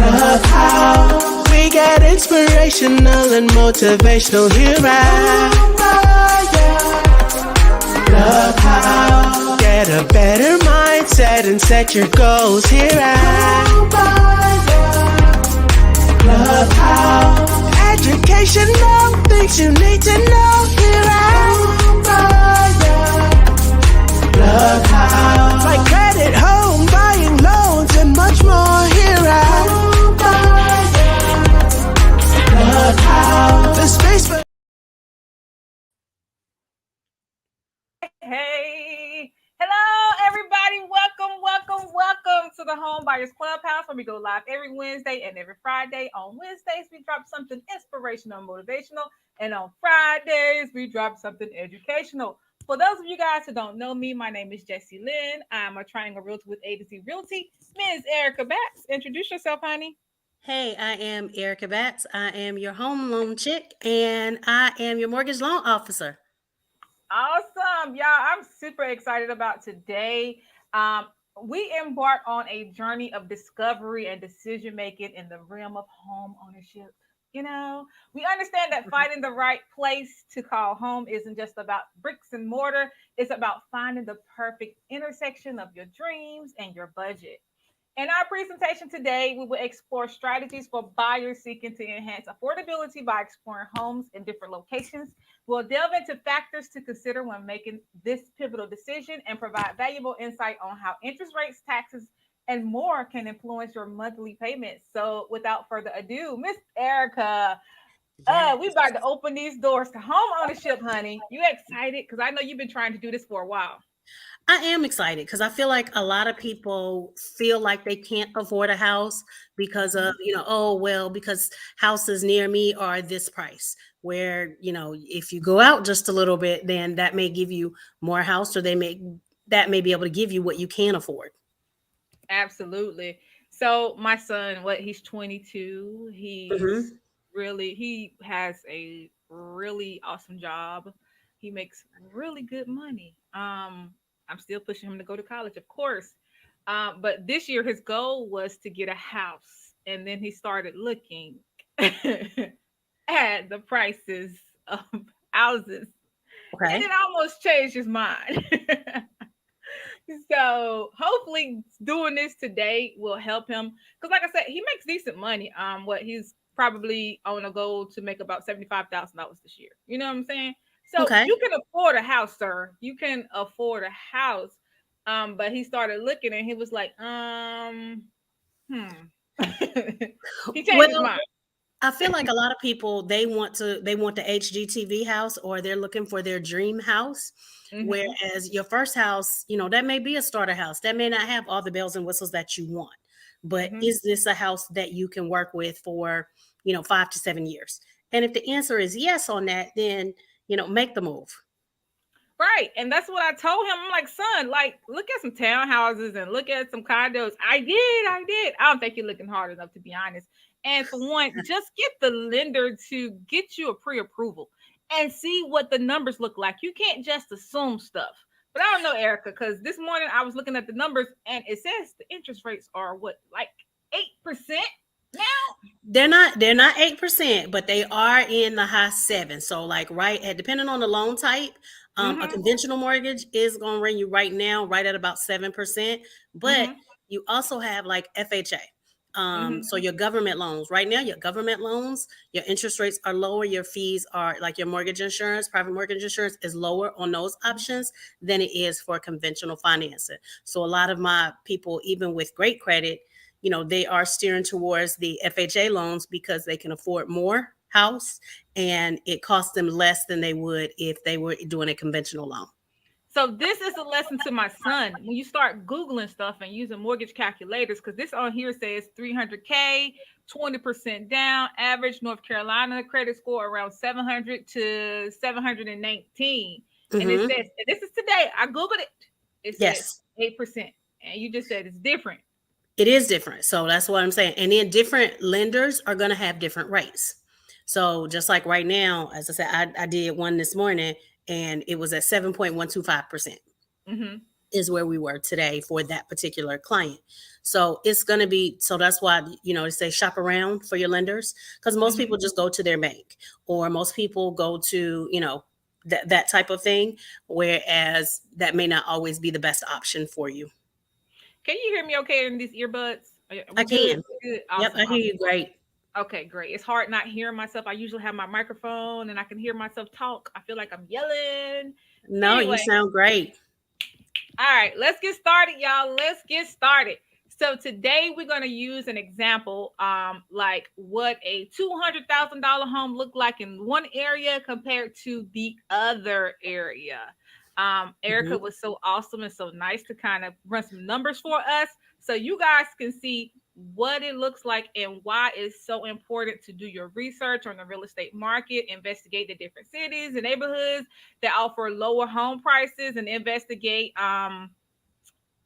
Love how we get inspirational and motivational here at Love how get a better mindset and set your goals here at Love how educational things you need to know here at Love how like credit, home buying, loans, and much more here at Love how the space for. Hey, hello everybody. Welcome to the Home Buyers Clubhouse, where we go live every Wednesday and every Friday. On Wednesdays, we drop something inspirational and motivational, and on Fridays, we drop something educational. For those of you guys who don't know me, my name is Jessie Lynn. I'm a Triangle Realtor with A to Z Realty. Ms. Erica Batts, introduce yourself, honey. Hey, I am Erica Batts. I am your home loan chick, and I am your mortgage loan officer. Awesome, y'all. I'm super excited about today. We embark on a journey of discovery and decision making in the realm of home ownership. You know, we understand that finding the right place to call home isn't just about bricks and mortar, it's about finding the perfect intersection of your dreams and your budget. In our presentation today, we will explore strategies for buyers seeking to enhance affordability by exploring homes in different locations. We'll delve into factors to consider when making this pivotal decision and provide valuable insight on how interest rates, taxes, and more can influence your monthly payments. So, without further ado, Miss Erica, we about to open these doors to home ownership, honey. You excited? Because I know you've been trying to do this for a while. I am excited because I feel like a lot of people feel like they can't afford a house because of, because houses near me are this price. Where, if you go out just a little bit, then that may give you more house, or that may be able to give you what you can afford. Absolutely. So my son, he's 22. He has a really awesome job. He makes really good money. I'm still pushing him to go to college, of course. But this year his goal was to get a house, and then he started looking at the prices of houses, and it almost changed his mind. So hopefully doing this today will help him, because like I said, he makes decent money. He's probably on a goal to make about $75,000 this year. You know what I'm saying? So you can afford a house, sir. You can afford a house. But he started looking and he was like, he changed his mind. I feel like a lot of people, they want the HGTV house, or they're looking for their dream house. Mm-hmm. Whereas your first house, that may be a starter house. That may not have all the bells and whistles that you want. But is this a house that you can work with for, 5 to 7 years? And if the answer is yes on that, then, make the move. Right. And that's what I told him. I'm like, son, look at some townhouses and look at some condos. I did. I don't think you're looking hard enough, to be honest. And for one, just get the lender to get you a pre-approval and see what the numbers look like. You can't just assume stuff. But I don't know, Erica, because this morning I was looking at the numbers and it says the interest rates are 8% now? They're not 8%, but they are in the high 7. So depending on the loan type, a conventional mortgage is going to run you right now right at about 7%. But you also have FHA. So your government loans, right now, your government loans, your interest rates are lower. Your fees are your mortgage insurance, private mortgage insurance is lower on those options than it is for conventional financing. So a lot of my people, even with great credit, they are steering towards the FHA loans because they can afford more house and it costs them less than they would if they were doing a conventional loan. So this is a lesson to my son. When you start Googling stuff and using mortgage calculators, because this on here says $300K, 20% down, average North Carolina credit score around 700 to 719. And it says, and this is today, I Googled it. It says 8%. And you just said it's different. It is different. So that's what I'm saying. And then different lenders are going to have different rates. So just like right now, as I said, I did one this morning and it was at 7.125%. is where we were today for that particular client. So it's going to be, so that's why, they say shop around for your lenders, because most Mhm. people just go to their bank, or most people go to, that type of thing, whereas that may not always be the best option for you. Can you hear me okay in these earbuds? Are I we good? can. Good. Yep, Awesome. I hear Awesome. you great. Okay, great. It's hard not hearing myself. I usually have my microphone and I can hear myself talk. I feel like I'm yelling. No, you Anyway, sound great. all right, let's get started, y'all. Let's get started. So today we're going to use an example, like what a $200,000 home looked like in one area compared to the other area. Erica Mhm. was so awesome and so nice to kind of run some numbers for us, so you guys can see what it looks like and why it's so important to do your research on the real estate market, investigate the different cities and neighborhoods that offer lower home prices, and investigate a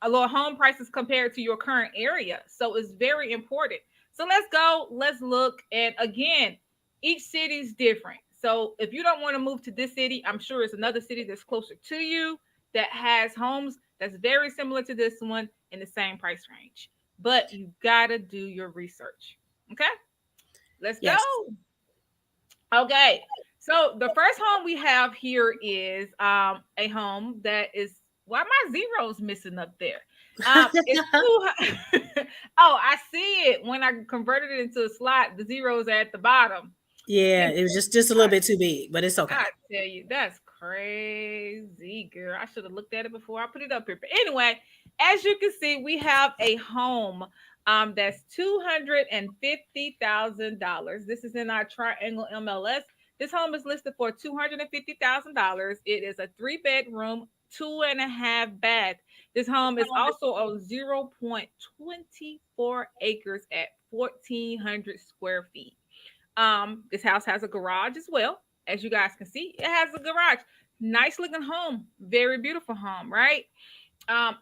lower home prices compared to your current area. So it's very important. So let's go. Let's look. And again, each city is different. So if you don't want to move to this city, I'm sure it's another city that's closer to you that has homes that's very similar to this one in the same price range. But you gotta do your research. Okay, let's go. Yes. Okay. So the first home we have here is a home that is, why my zeros missing up there? It's two. Oh, I see it. When I converted it into a slot, the zeros are at the bottom. Yeah, Good it was just a little bit too big, but it's I okay. tell you, that's crazy, girl. I should have looked at it before I put it up here. But anyway, as you can see, we have a home that's $250,000. This is in our Triangle MLS. This home is listed for $250,000. It is a 3 bedroom, 2.5 bath. This home is also on 0.24 acres at 1,400 square feet. This house has a garage as well. As you guys can see, it has a garage. Nice looking home, very beautiful home, right?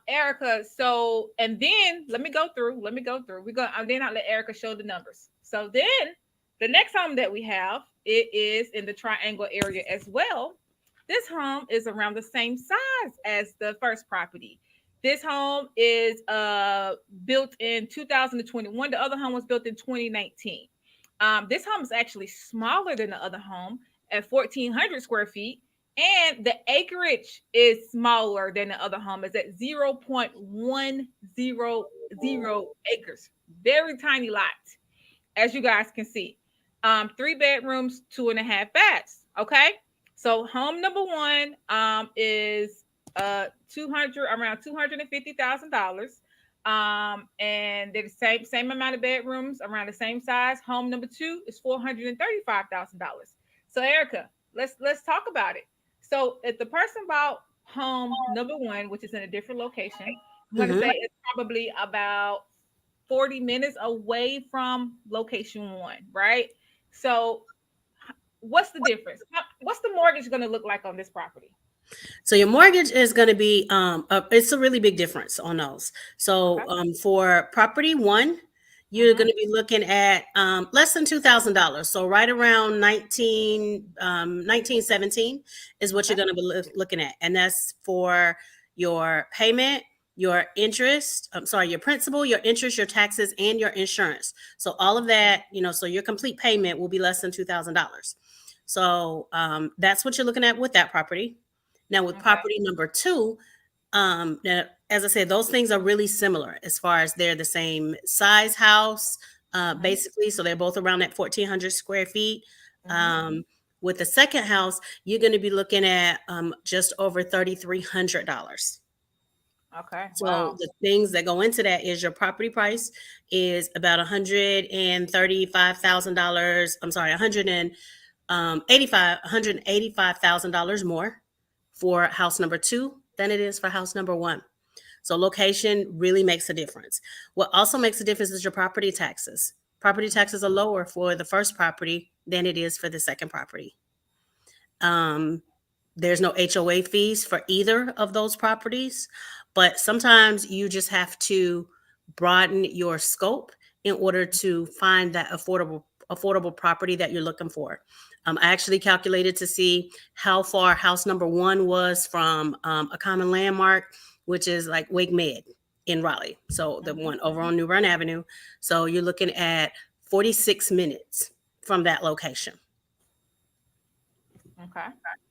Erica. So, and then let me go through. Let me go through. We're gonna then I'll let Erica show the numbers. So then the next home that we have, it is in the Triangle area as well. This home is around the same size as the first property. This home is built in 2021. The other home was built in 2019. This home is actually smaller than the other home at 1,400 square feet, and the acreage is smaller than the other home. It's at 0.100 acres. Very tiny lot, as you guys can see. 3 bedrooms, 2.5 baths. Okay. So home number one is 200 around $250,000. And they're the same amount of bedrooms, around the same size. Home number two is $435,000. So Erica, let's talk about it. So if the person bought home number one, which is in a different location, I'm going to Hmm. say it's probably about 40 minutes away from location one, right? So what's the difference? What's the mortgage going to look like on this property? So your mortgage is going to be it's a really big difference on those. Okay. So for property one, you're Mm-hmm. going to be looking at less than $2,000. So right around 1917 is what you're Okay. going to be looking at, and that's for your payment, your interest. I'm sorry, your principal, your interest, your taxes, and your insurance. So all of that, so your complete payment will be less than $2,000. So that's what you're looking at with that property. Now, with Okay. property number two, now, as I said, those things are really similar as far as they're the same size house, Mm-hmm. basically. So they're both around that 1,400 square feet. Mm-hmm. Um, with the second house, you're going to be looking at just over $3,300. Okay. So Wow. the things that go into that is your property price is about $135,000. I'm sorry, 185,000 more for house number two than it is for house number one. So location really makes a difference. What also makes a difference is your property taxes. Property taxes are lower for the first property than it is for the second property. Um, there's no HOA fees for either of those properties, but sometimes you just have to broaden your scope in order to find that affordable property that you're looking for. I actually calculated to see how far house number one was from a common landmark, which is like Wake Med in Raleigh. So the one over on New Bern Avenue. So you're looking at 46 minutes from that location. Okay.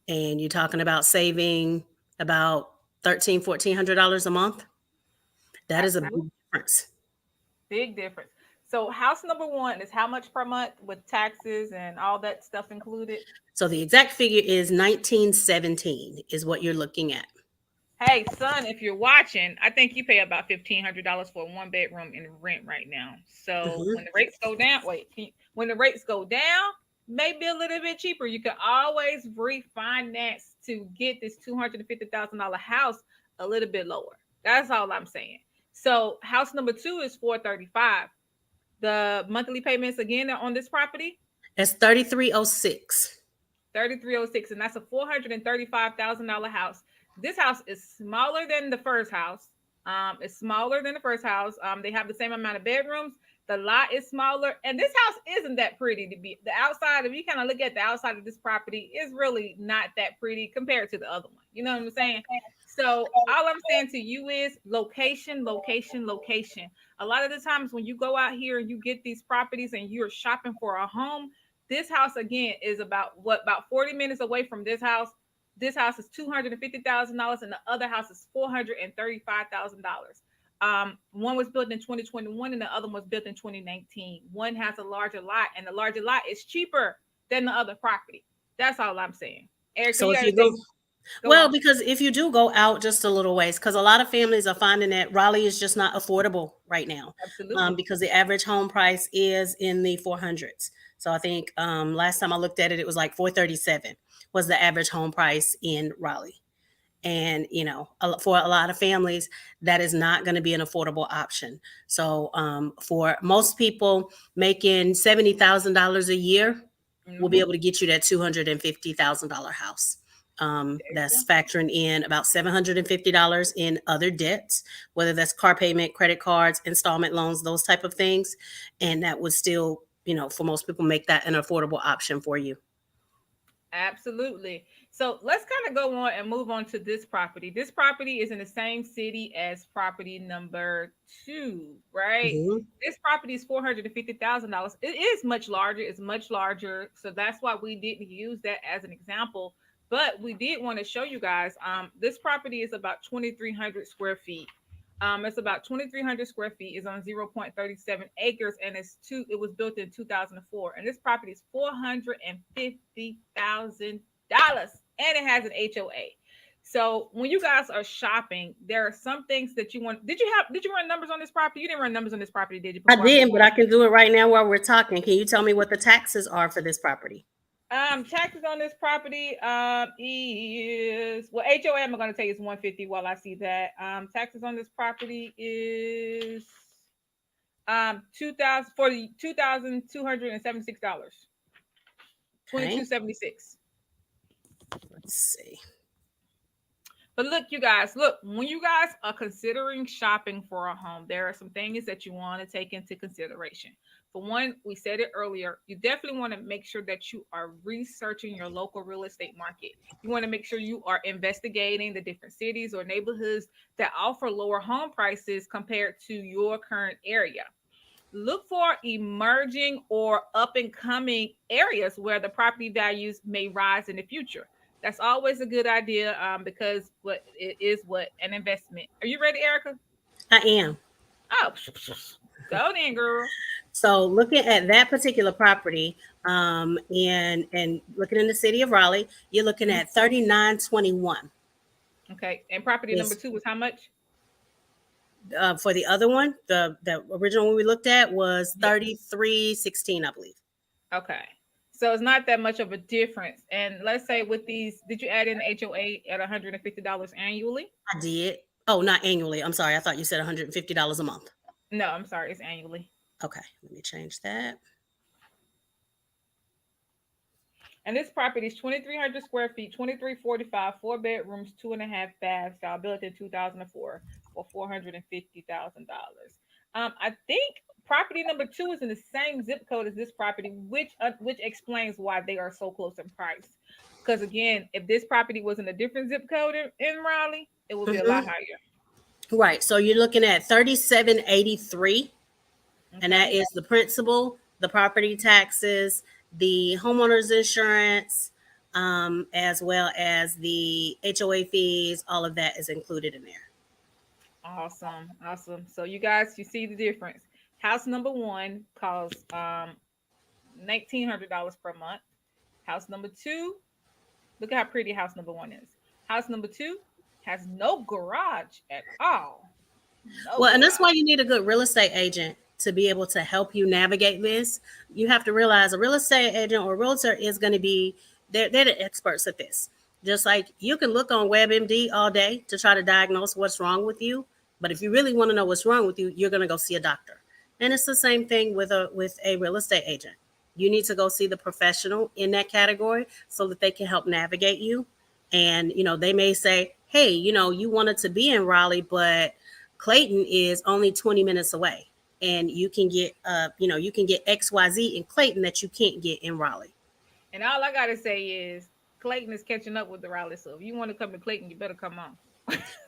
And you're talking about saving about $1,400 a month. That is a big difference. Big difference. So house number one is how much per month with taxes and all that stuff included? So the exact figure is 1917 is what you're looking at. Hey, son, if you're watching, I think you pay about $1,500 for a 1 bedroom in rent right now. So when the rates go down, when the rates go down, maybe a little bit cheaper. You can always refinance to get this $250,000 house a little bit lower. That's all I'm saying. So house number two is 435. The monthly payments again on this property? That's 3306. 3306, and that's a $435,000 house. This house is smaller than the first house. It's smaller than the first house. They have the same amount of bedrooms. The lot is smaller, and this house isn't that pretty to be. The outside, if you kind of look at the outside of this property, is really not that pretty compared to the other one. You know what I'm saying? So all I'm saying to you is location, location, location. A lot of the times when you go out here and you get these properties and you're shopping for a home, this house again is about 40 minutes away from this house. This house is $250,000 and the other house is $435,000. One was built in 2021 and the other one was built in 2019. One has a larger lot and the larger lot is cheaper than the other property. That's all I'm saying. Eric, so if you go because if you do go out just a little ways, because a lot of families are finding that Raleigh is just not affordable right now. Absolutely. Because the average home price is in the 400s. So I think last time I looked at it, it was like 437 was the average home price in Raleigh. And, you know, for a lot of families, that is not going to be an affordable option. So for most people making $70,000 a year, we'll be able to get you that $250,000 house. That's factoring in about $750 in other debts, whether that's car payment, credit cards, installment loans, those type of things. And that would still, you know, for most people make that an affordable option for you. Absolutely. So let's kind of go on and move on to this property. This property is in the same city as property number two, right? Mm-hmm. This property is $450,000. It is much larger. It's much larger. So that's why we didn't use that as an example. But we did want to show you guys. This property is about 2,300 square feet. It's about 2,300 square feet. It's on 0.37 acres, and it was built in 2004. And this property is $450,000, and it has an HOA. So when you guys are shopping, there are some things that you want. Did you run numbers on this property? You didn't run numbers on this property, did you? I did, but I can do it right now while we're talking. Can you tell me what the taxes are for this property? Taxes on this property is HOA I'm going to tell you is 150 while I see that. Taxes on this property is $2,276. $2,276. Let's see. But look, you guys, when you guys are considering shopping for a home, there are some things that you want to take into consideration. For one, we said it earlier, you definitely want to make sure that you are researching your local real estate market. You want to make sure you are investigating the different cities or neighborhoods that offer lower home prices compared to your current area. Look for emerging or up and coming areas where the property values may rise in the future. That's always a good idea because it is an investment. Are you ready, Erica? I am. Oh, go then, girl. So looking at that particular property and looking in the city of Raleigh, you're looking at 3921. Okay. And property number two was how much? For the other one, the original one we looked at was 3316, I believe. Okay. So it's not that much of a difference. And let's say with these, did you add in HOA at $150 annually? I did. Oh, not annually. I'm sorry. I thought you said $150 a month. No, I'm sorry. It's annually. Okay. Let me change that. And this property is 2,300 square feet, 2,345, 4 bedrooms, 2.5 baths, built in 2004 for $450,000. I think property number two is in the same zip code as this property, which explains why they are so close in price. Because again, if this property was in a different zip code in Raleigh, it would be a lot higher. Right. So you're looking at 3783, and that Okay. is the principal, the property taxes, the homeowner's insurance, as well as the HOA fees. All of that is included in there. Awesome. Awesome. So you guys, you see the difference. House number one costs $1,900 per month. House number two, look at how pretty house number one is. House number two has no garage at all. No Well, and that's why garage. you need a good real estate agent to be able to help you navigate this. You have to realize a real estate agent or realtor is going to be, they're the experts at this. Just like you can look on WebMD all day to try to diagnose what's wrong with you, but if you really want to know what's wrong with you, you're going to go see a doctor. And it's the same thing with a real estate agent. You need to go see the professional in that category so that they can help navigate you. And they may say, hey, you wanted to be in Raleigh, but Clayton is only 20 minutes away, and you can get XYZ in Clayton that you can't get in Raleigh. And all I gotta say is Clayton is catching up with the Raleigh. So if you want to come to Clayton, you better come on.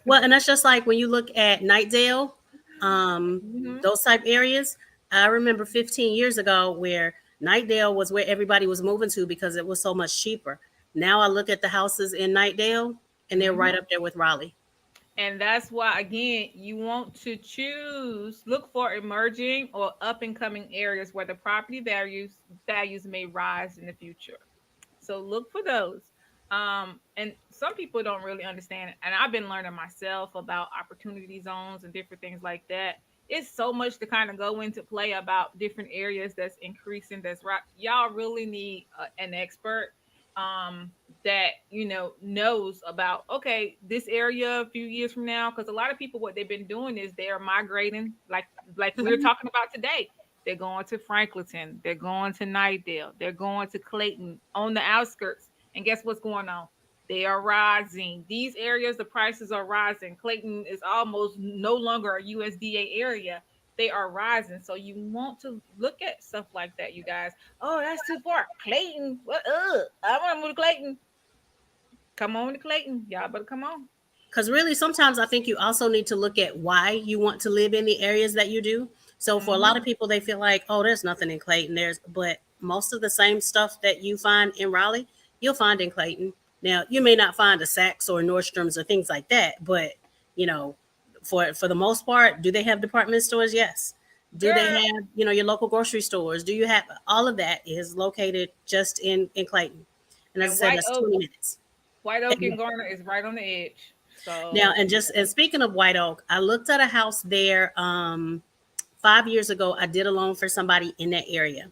Well, and that's just like when you look at Nightdale, Hmm. those type areas. I remember 15 years ago where Nightdale was where everybody was moving to because it was so much cheaper. Now I look at the houses in Nightdale and they're right Hmm. up there with Raleigh. And that's why, again, you want to look for emerging or up and coming areas where the property values may rise in the future. So look for those. And some people don't really understand it. And I've been learning myself about opportunity zones and different things like that. It's so much to kind of go into play about different areas that's increasing. That's right. Y'all really need an expert that knows about, okay, this area a few years from now, because a lot of people, what they've been doing is they are migrating, like we're Mhm. talking about today. They're going to Franklinton. They're going to Nightdale. They're going to Clayton on the outskirts. And guess what's going on? They are rising. These areas, the prices are rising. Clayton is almost no longer a USDA area. They are rising. So you want to look at stuff like that, you guys. Oh, that's too far. Clayton. What? I want to move to Clayton. Come on to Clayton. Y'all better come on. Because really, sometimes I think you also need to look at why you want to live in the areas that you do. So for a Hmm. lot of people, they feel like, oh, there's nothing in Clayton. But most of the same stuff that you find in Raleigh, you'll find in Clayton. Now, you may not find a Saks or Nordstroms or things like that, but you know, for the most part, do they have department stores? Yes. Do they Girl, have your local grocery stores? Do you have all of that is located just in Clayton? And as I and said, that's 20 minutes. White Oak and Garner is right on the edge. Now, So and speaking of White Oak, I looked at a house there 5 years ago. I did a loan for somebody in that area.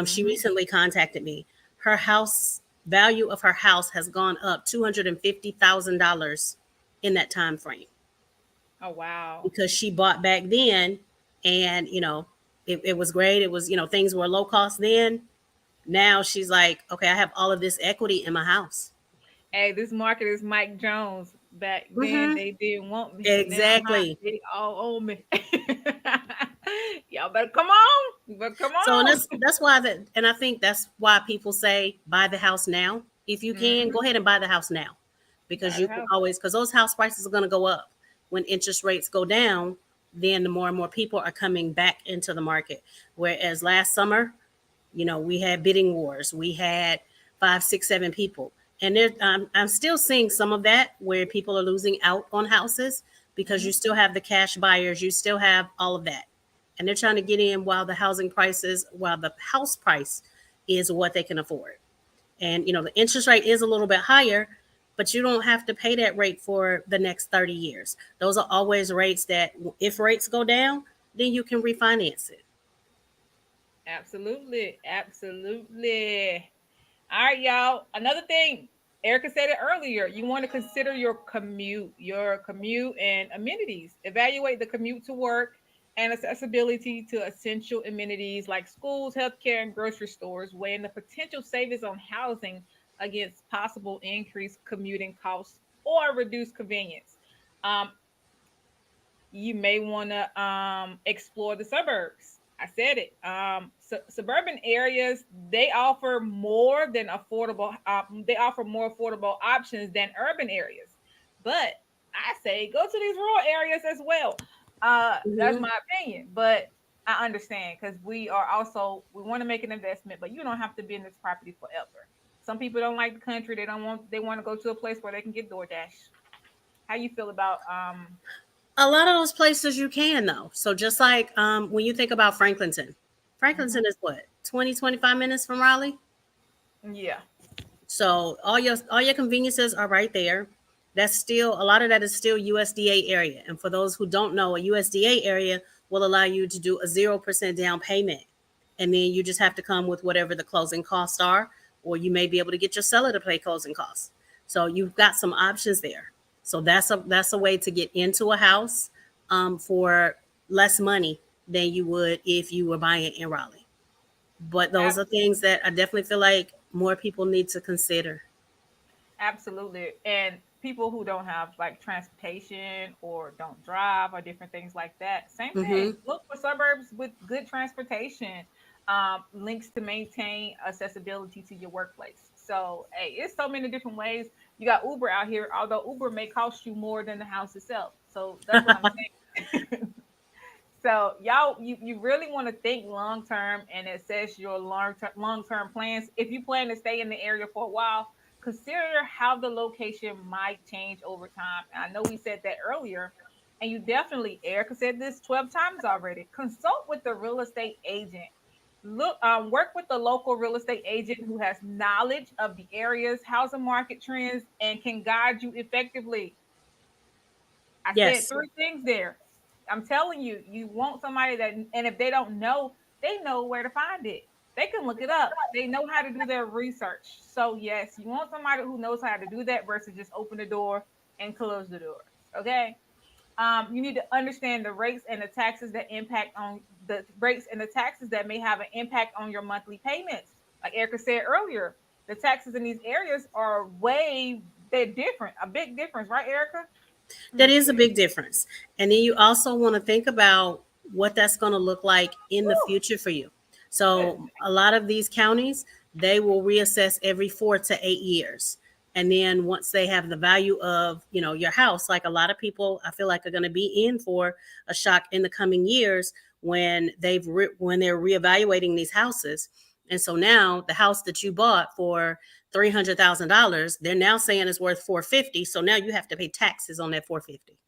She mhm. recently contacted me. Her house value of her house has gone up $250,000 in that time frame Oh wow. because she bought back then, and it was great. It was things were low cost then. Now she's like, okay, I have all of this equity in my house. Hey, this market is Mike Jones. Back then Hmm. they didn't want me. Now Exactly. they all own me. Y'all better come on. You better come So and on. that's why and I think that's why people say buy the house now. If you can, Hmm. go ahead and buy the house now, because Buy you the can house. always, because those house prices are going to go up when interest rates go down. Then the more and more people are coming back into the market. Whereas last summer, we had bidding wars. We had five, six, seven people, and I'm still seeing some of that where people are losing out on houses because you Hmm. still have the cash buyers, you still have all of that, and they're trying to get in while the house price is what they can afford. And the interest rate is a little bit higher, but you don't have to pay that rate for the next 30 years. Those are always rates that if rates go down, then you can refinance it. Absolutely. Absolutely. All right, y'all. Another thing, Erica said it earlier. You want to consider your commute and amenities. Evaluate the commute to work and accessibility to essential amenities like schools, healthcare, and grocery stores, weighing the potential savings on housing against possible increased commuting costs or reduced convenience. Um, you may want to explore the suburbs. I said it. Suburban areas, they offer more than affordable. They offer more affordable options than urban areas, but I say go to these rural areas as well. That's Mhm. my opinion, but I understand because we want to make an investment, but you don't have to be in this property forever. Some people don't like the country. They want to go to a place where they can get DoorDash. How you feel about A lot of those places you can though. So just like when you think about Franklinton, mhm. Franklinton is what, 20-25 minutes from Raleigh. Yeah. So all your conveniences are right there. That's still a lot of that is still USDA area. And for those who don't know, a USDA area will allow you to do a 0% down payment. And then you just have to come with whatever the closing costs are, or you may be able to get your seller to pay closing costs. So you've got some options there. So that's a way to get into a house for less money than you would if you were buying it in Raleigh. But those are things that I definitely feel like more people need to consider. Absolutely. And people who don't have like transportation or don't drive or different things like that, same thing. Hmm. Look for suburbs with good transportation, links to maintain accessibility to your workplace. So, hey, it's so many different ways. You got Uber out here, although Uber may cost you more than the house itself. So that's what I'm saying. So y'all, you really want to think long term and assess your long term plans. If you plan to stay in the area for a while, consider how the location might change over time. And I know we said that earlier, and you definitely, Erica said this 12 times already. Consult with the real estate agent. Work with the local real estate agent who has knowledge of the area's housing market trends and can guide you effectively. I said Yes. three things there. I'm telling you, you want somebody that, and if they don't know, they know where to find it. They can look it up. They know how to do their research. So yes, you want somebody who knows how to do that versus just open the door and close the doors. Okay. You need to understand the rates and the taxes that impact on the rates and the taxes that may have an impact on your monthly payments. Like Erica said earlier, the taxes in these areas are they're different, a big difference, right, Erica? Let That me is a see. big difference. And then you also want to think about what that's going to look like in the Woo, future for you. good. So, a lot of these counties, they will reassess every 4 to 8 years. And then once they have the value of, your house, like a lot of people, I feel like are going to be in for a shock in the coming years when when they're reevaluating these houses. And so now the house that you bought for $300,000, they're now saying it's worth 450. So now you have to pay taxes on that 450.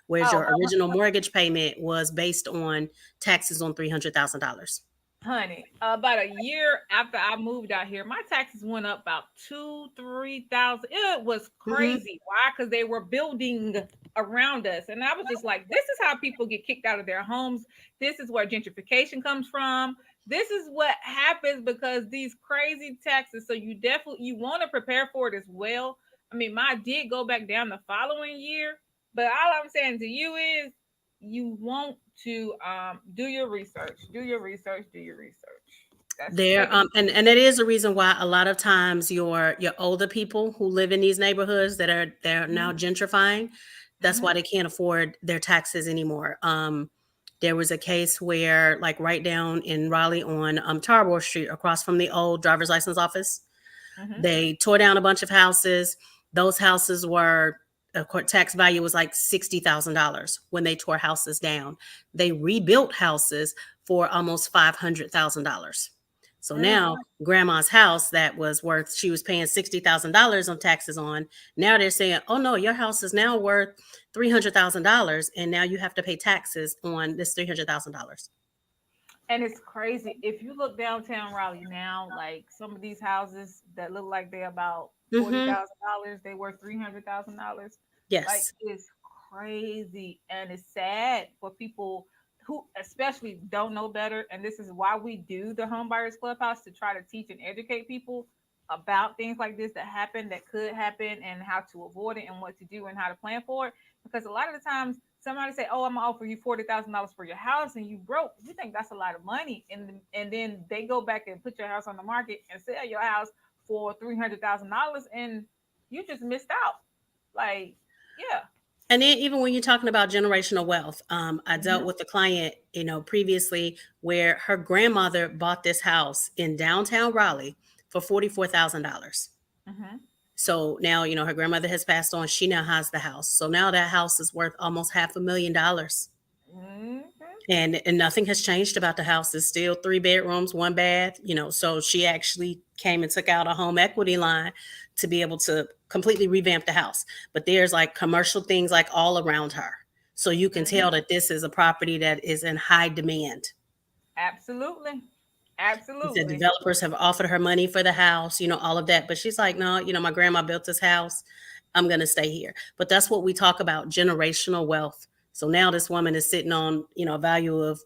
Whereas Oh, your original mortgage payment was based on taxes on $300,000. honey, about a year after I moved out here, my taxes went up about 3,000. It was Hmm. crazy. Why? Because they were building around us, and I was just like, "This is how people get kicked out of their homes. This is where gentrification comes from. This is what happens because these crazy taxes." So you want to prepare for it as well. I mean, mine did go back down the following year, but all I'm saying to you is you want to do your research, do your research. That's There, taking. and that is a reason why a lot of times your older people who live in these neighborhoods they're now Mhm, gentrifying, that's mhm, why they can't afford their taxes anymore. There was a case where, like right down in Raleigh on Tarboro Street, across from the old driver's license office, mhm. they tore down a bunch of houses. Those houses were tax value was like $60,000 when they tore houses down. They rebuilt houses for almost $500,000. So Mm. now grandma's house that was worth, she was paying $60,000 on taxes on. Now they're saying, oh no, your house is now worth $300,000. And now you have to pay taxes on this $300,000. And it's crazy if you look downtown Raleigh now, like some of these houses that look like they're about Mm-hmm. $40,000, they worth $300,000. Like Yes. it's crazy, and it's sad for people who especially don't know better. And this is why we do the Home Buyers Clubhouse, to try to teach and educate people about things like this that happen, that could happen, and how to avoid it and what to do and how to plan for it. Because a lot of the times somebody say, "Oh, I'm gonna offer you $40,000 for your house," and you broke. You think that's a lot of money, and then they go back and put your house on the market and sell your house for $300,000, and you just missed out. Like, yeah. And then even when you're talking about generational wealth, I dealt Hmm. with a client, previously where her grandmother bought this house in downtown Raleigh for $44,000. Hmm. So now, her grandmother has passed on. She now has the house. So now that house is worth almost $500,000. Hmm. And nothing has changed about the house. It's still 3 bedrooms, 1 bath, so she actually came and took out a home equity line to be able to completely revamp the house. But there's like commercial things like all around her. So you can Hmm. tell that this is a property that is in high demand. Absolutely. He said Absolutely. developers have offered her money for the house, all of that. But she's like, no, my grandma built this house. I'm going to stay here. But that's what we talk about, generational wealth. So now this woman is sitting on, a value of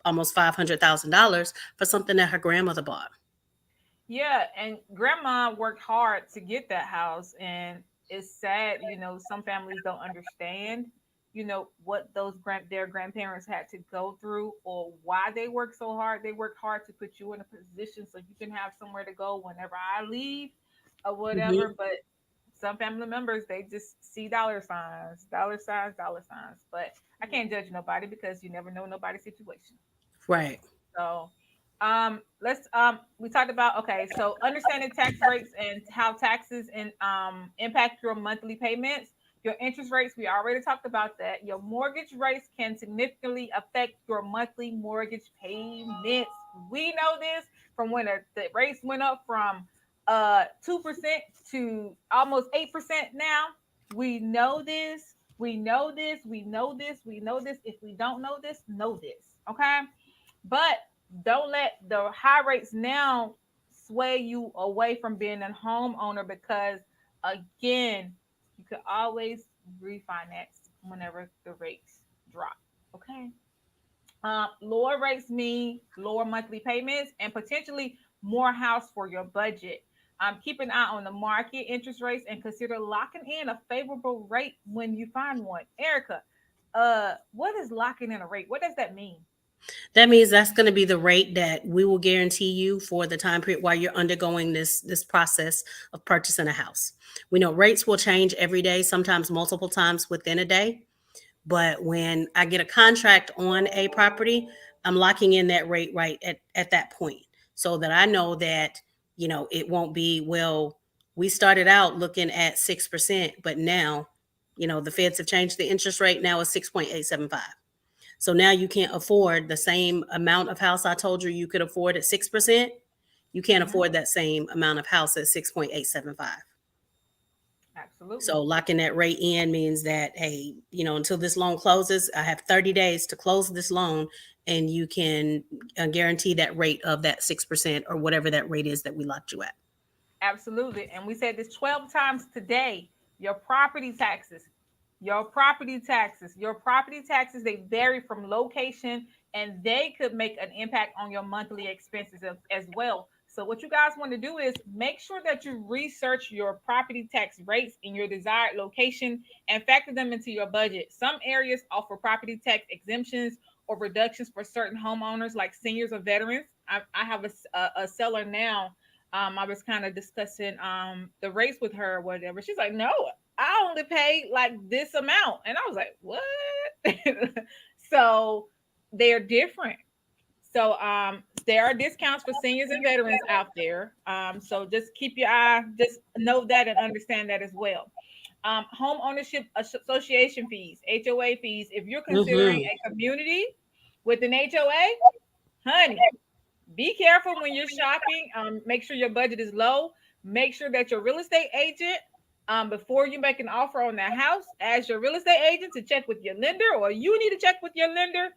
almost $500,000 for something that her grandmother bought. Yeah, and grandma worked hard to get that house, and it's sad, some families don't understand, what their grandparents had to go through or why they worked so hard. They worked hard to put you in a position so you can have somewhere to go whenever I leave or whatever. Hmm. But some family members, they just see dollar signs, dollar signs, dollar signs. But I can't judge nobody because you never know nobody's situation. Right. So, let's we talked about, okay, so understanding tax rates and how taxes and impact your monthly payments. Your interest rates, we already talked about that. Your mortgage rates can significantly affect your monthly mortgage payments. We know this from when the rates went up from 2% to almost 8% now. We know this. We know this. We know this. We know this. If we don't know this. Okay. But don't let the high rates now sway you away from being a homeowner because, again, you could always refinance whenever the rates drop. Okay. Lower rates mean lower monthly payments and potentially more house for your budget. Keep an eye on the market interest rates and consider locking in a favorable rate when you find one. Erica, what is locking in a rate? What does that mean? That means that's going to be the rate that we will guarantee you for the time period while you're undergoing this process of purchasing a house. We know rates will change every day, sometimes multiple times within a day. But when I get a contract on a property, I'm locking in that rate right at that point so that I know that, it won't be, well, we started out looking at 6%, but now, the feds have changed the interest rate. Now it's 6.875. So now you can't afford the same amount of house I told you could afford at 6%. You can't Hmm. afford that same amount of house at 6.875. Absolutely. So locking that rate in means that, hey, until this loan closes, I have 30 days to close this loan, and you can guarantee that rate of that 6% or whatever that rate is that we locked you at. Absolutely. And we said this 12 times today. Your property taxes, your property taxes, they vary from location and they could make an impact on your monthly expenses as well. So, what you guys want to do is make sure that you research your property tax rates in your desired location and factor them into your budget. Some areas offer property tax exemptions or reductions for certain homeowners, like seniors or veterans. I have a seller now. I was kind of discussing the rates with her or whatever. She's like, no, I only pay like this amount. And I was like, what? So they're different. So there are discounts for seniors and veterans out there. So just keep your eye, just know that and understand that as well. Home ownership association fees, HOA fees. If you're considering Hmm. a community with an HOA, honey, be careful when you're shopping. Make sure your budget is low. Make sure that your real estate agent, before you make an offer on that house, ask your real estate agent to check with your lender, or you need to check with your lender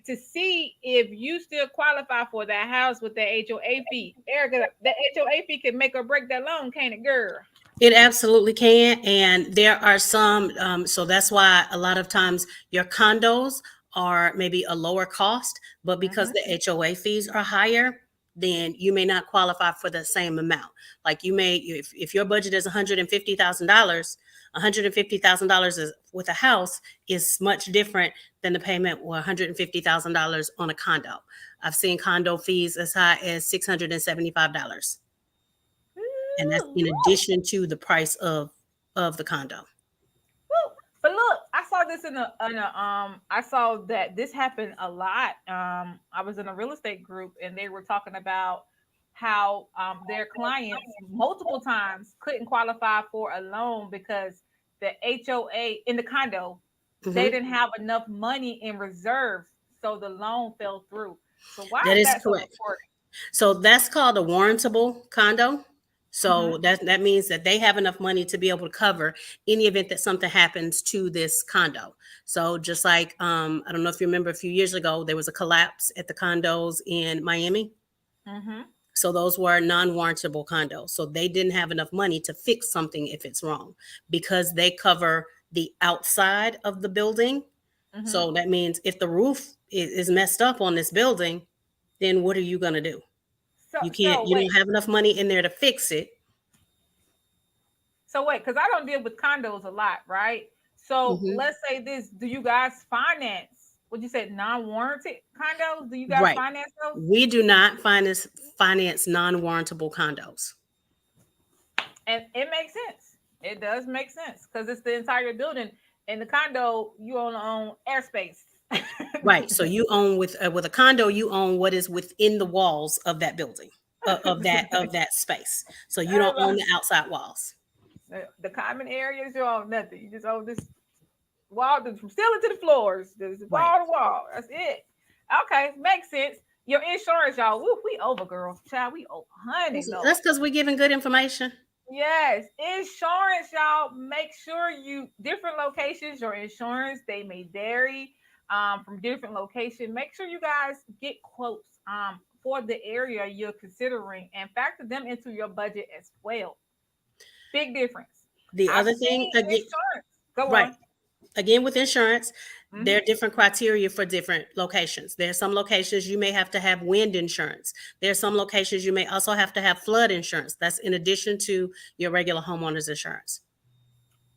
to see if you still qualify for that house with the HOA fee. Erica, the HOA fee can make or break that loan, can't it, girl? It absolutely can. And there are some, so that's why a lot of times your condos are maybe a lower cost, but because Mm-hmm. the HOA fees are higher, then you may not qualify for the same amount. Like you may, if your budget is $150,000, $150,000 is with a house is much different than the payment with $150,000 on a condo. I've seen condo fees as high as $675, and that's in addition to the price of the condo. Woo. But look, I saw this I saw that this happened a lot. I was in a real estate group and they were talking about how their clients multiple times couldn't qualify for a loan because the HOA in the condo, they Mhm. didn't have enough money in reserve, so the loan fell through. So why That is is that so correct. important? So that's called a warrantable condo. Hmm. So that means that they have enough money to be able to cover any event that something happens to this condo. So just like I don't know if you remember a few years ago, there was a collapse at the condos in Miami. Hmm. So those were non-warrantable condos. So they didn't have enough money to fix something if it's wrong because they cover the outside of the building. Hmm. So that means if the roof is messed up on this building, then what are you going to do? So You wait, don't have enough money in there to fix it. because I don't deal with condos a lot, right? So Mhm. let's say this: do you guys finance? What you said, non-warranted condos? Do you guys Right. finance those? We do not finance non-warrantable condos. And it makes sense. It does make sense because it's the entire building. In the condo, you only own airspace. Right. So you own with a condo, you own what is within the walls of that building, of that space. So you don't own the outside walls. The common areas, you own nothing. You just own this wall from ceiling to the floors. This Right. wall to wall. That's it. Okay, makes sense. Your insurance, y'all. Woo, we over, girl. Child, we over. Honey, Lord. That's because we're giving good information. Yes, insurance, y'all. Make sure you different locations. Your insurance they may vary from different location. Make sure you guys get quotes for the area you're considering and factor them into your budget as well. Big difference. The I've other thing seen again, insurance. Go right. on. Again, with insurance, there are Hmm. different criteria for different locations. There are some locations you may have to have wind insurance. There are some locations you may also have to have flood insurance. That's in addition to your regular homeowner's insurance.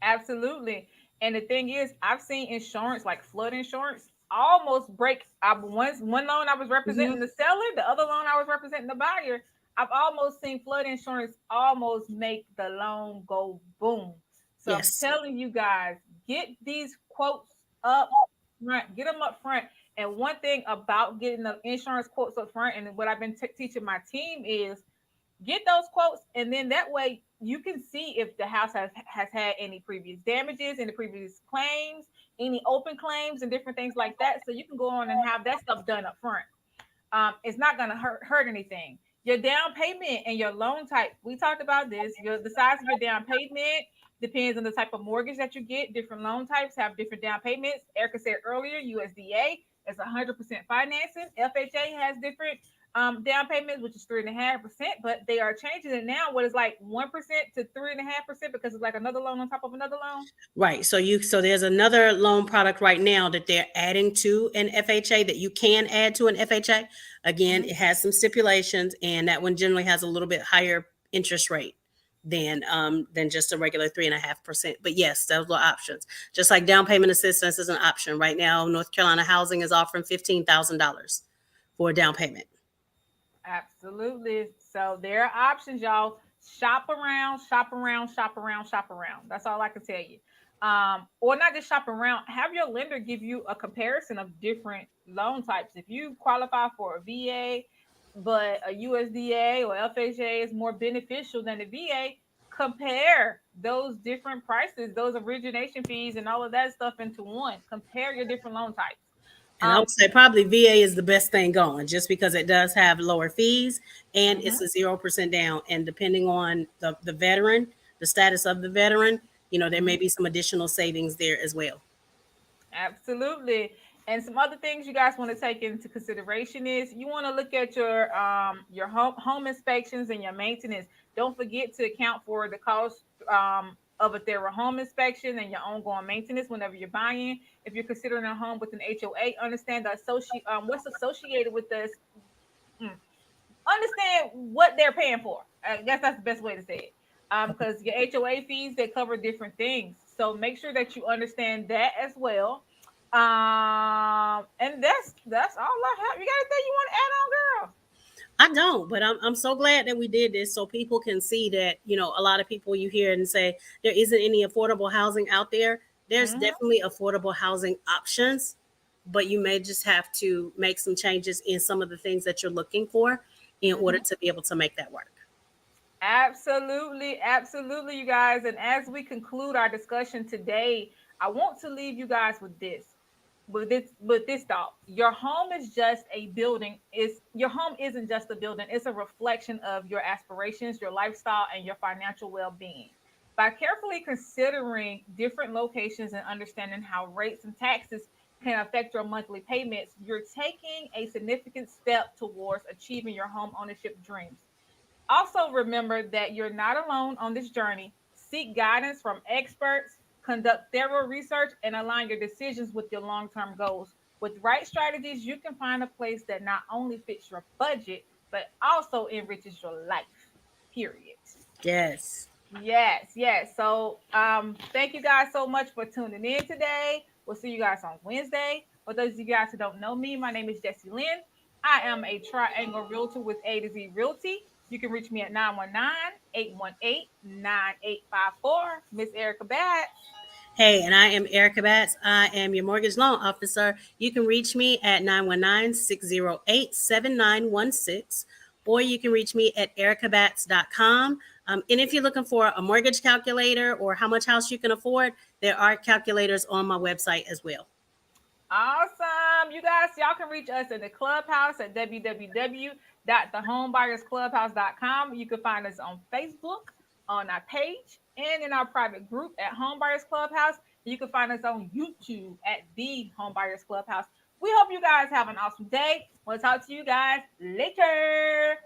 Absolutely. And the thing is, I've seen insurance like flood insurance almost break. One loan I was representing Mhm. the seller, the other loan I was representing the buyer. I've almost seen flood insurance almost make the loan go boom. So I'm Yes. telling you guys, get these quotes up front, get them up front. And one thing about getting the insurance quotes up front, and what I've been teaching my team is get those quotes, and then that way you can see if the house has had any previous damages, any previous claims, any open claims, and different things like that. So you can go on and have that stuff done up front. It's not going to hurt anything. Your down payment and your loan type. We talked about this. The size of your down payment depends on the type of mortgage that you get. Different loan types have different down payments. Erica said earlier, USDA is 100% financing. FHA has different down payments, which is 3.5%, but they are changing it now. What is like 1% to 3.5% because it's like another loan on top of another loan. Right. So there's another loan product right now that they're adding to an FHA that you can add to an FHA. Again, Mhm. it has some stipulations, and that one generally has a little bit higher interest rate than just a regular 3.5%. But yes, those are options. Just like down payment assistance is an option right now. North Carolina Housing is offering $15,000 for a down payment. Absolutely. So there are options, y'all. Shop around, shop around, shop around, shop around. That's all I can tell you. Or not just shop around. Have your lender give you a comparison of different loan types. If you qualify for a VA, but a USDA or FHA is more beneficial than a VA, compare those different prices, those origination fees, and all of that stuff into one. Compare your different loan types. And I would say probably VA is the best thing going just because it does have lower fees and it's Mhm. a 0% down. And depending on the veteran, the status of the veteran, there may Mhm. be some additional savings there as well. Absolutely. And some other things you guys want to take into consideration is you want to look at your home inspections and your maintenance. Don't forget to account for the cost of a thorough home inspection and your ongoing maintenance whenever you're buying. If you're considering a home with an HOA, understand the what's associated with this. Mm, Understand what they're paying for. I guess that's the best way to say it. Because your HOA fees they cover different things, so make sure that you understand that as well. And that's all I have. You got anything you want to add on, girl? I don't, but I'm so glad that we did this so people can see that, a lot of people you hear and say there isn't any affordable housing out there. There's Hmm. definitely affordable housing options, but you may just have to make some changes in some of the things that you're looking for. in order to be able to make that work. Absolutely, absolutely, you guys. And as we conclude our discussion today, I want to leave you guys with this. With this thought. Your home is just a building. Is your home isn't just a building, it's a reflection of your aspirations, your lifestyle, and your financial well-being. By carefully considering different locations and understanding how rates and taxes can affect your monthly payments, you're taking a significant step towards achieving your home ownership dreams. Also, remember that you're not alone on this journey. Seek guidance from experts, conduct thorough research, and align your decisions with your long term goals. With right strategies, you can find a place that not only fits your budget, but also enriches your life. Period. Yes. Yes, yes. So, thank you guys so much for tuning in today. We'll see you guys on Wednesday. For those of you guys who don't know me, my name is Jessie Lynn. I am a triangle realtor with A to Z Realty. You can reach me at 919-818-9854. Miss Erica Batts. Hey, and I am Erica Batts. I am your mortgage loan officer. You can reach me at 919-608-7916, or you can reach me at ericabats.com. And if you're looking for a mortgage calculator or how much house you can afford, there are calculators on my website as well. Awesome. You guys, y'all can reach us in the clubhouse at www.thehomebuyerclubhouse.com. You can find us on Facebook, on our page, and in our private group at Homebuyers Clubhouse. You can find us on YouTube at The Homebuyers Clubhouse. We hope you guys have an awesome day. We'll talk to you guys later.